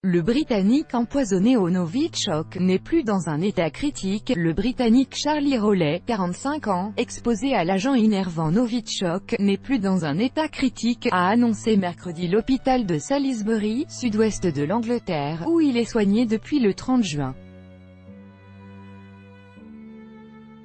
Le Britannique empoisonné au Novichok n'est plus dans un état critique. Le Britannique Charlie Rowley, 45 ans, exposé à l'agent innervant Novichok, n'est plus dans un état critique, a annoncé mercredi l'hôpital de Salisbury, sud-ouest de l'Angleterre, où il est soigné depuis le 30 juin.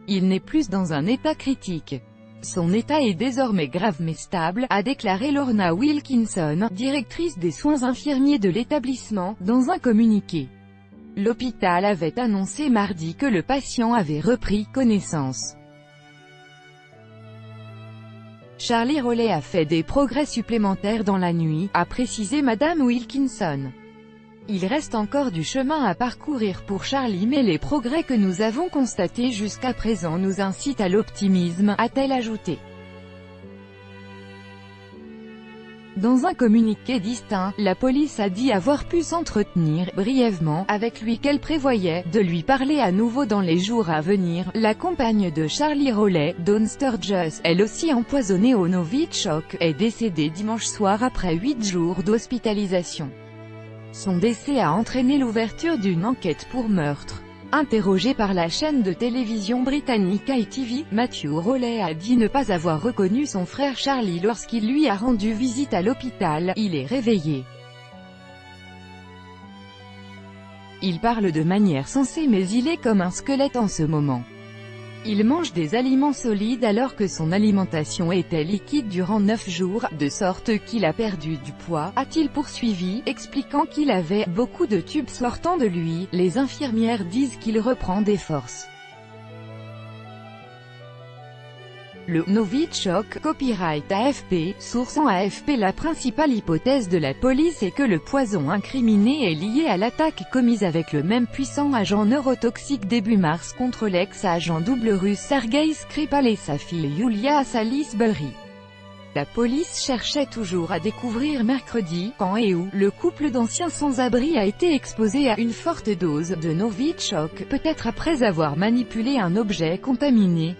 Il n'est plus dans un état critique. Son état est désormais grave mais stable, a déclaré Lorna Wilkinson, directrice des soins infirmiers de l'établissement, dans un communiqué. L'hôpital avait annoncé mardi que le patient avait repris connaissance. Charlie Rowley a fait des progrès supplémentaires dans la nuit, a précisé Madame Wilkinson. Il reste encore du chemin à parcourir pour Charlie, mais les progrès que nous avons constatés jusqu'à présent nous incitent à l'optimisme, a-t-elle ajouté. Dans un communiqué distinct, la police a dit avoir pu s'entretenir, brièvement, avec lui qu'elle prévoyait de lui parler à nouveau dans les jours à venir. La compagne de Charlie Rowley, Dawn Sturgess, elle aussi empoisonnée au Novichok, est décédée dimanche soir après 8 jours d'hospitalisation. Son décès a entraîné l'ouverture d'une enquête pour meurtre. Interrogé par la chaîne de télévision britannique ITV, Matthew Rowley a dit ne pas avoir reconnu son frère Charlie lorsqu'il lui a rendu visite à l'hôpital. Il est réveillé. Il parle de manière sensée mais il est comme un squelette en ce moment. Il mange des aliments solides alors que son alimentation était liquide durant 9 jours, de sorte qu'il a perdu du poids, a-t-il poursuivi, expliquant qu'il avait beaucoup de tubes sortant de lui. Les infirmières disent qu'il reprend des forces. Le Novichok, copyright AFP, source en AFP. La principale hypothèse de la police est que le poison incriminé est lié à l'attaque commise avec le même puissant agent neurotoxique début mars contre l'ex-agent double russe Sergei Skripal et sa fille Yulia à Salisbury. La police cherchait toujours à découvrir mercredi, quand et où, le couple d'anciens sans-abri a été exposé à une forte dose de Novichok, peut-être après avoir manipulé un objet contaminé.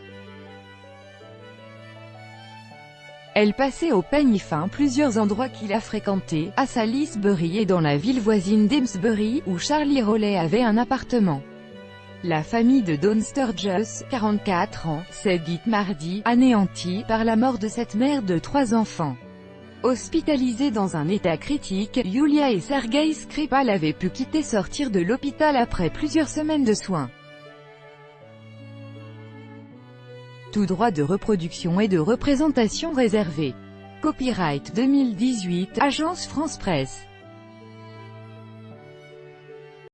Elle passait au peigne fin plusieurs endroits qu'il a fréquentés, à Salisbury et dans la ville voisine d'Amesbury, où Charlie Rowley avait un appartement. La famille de Dawn Sturgess, 44 ans, s'est dite mardi, anéantie, par la mort de cette mère de 3 enfants. Hospitalisés dans un état critique, Yulia et Sergei Skripal avaient pu sortir de l'hôpital après plusieurs semaines de soins. Tout droit de reproduction et de représentation réservé. Copyright 2018, Agence France Presse.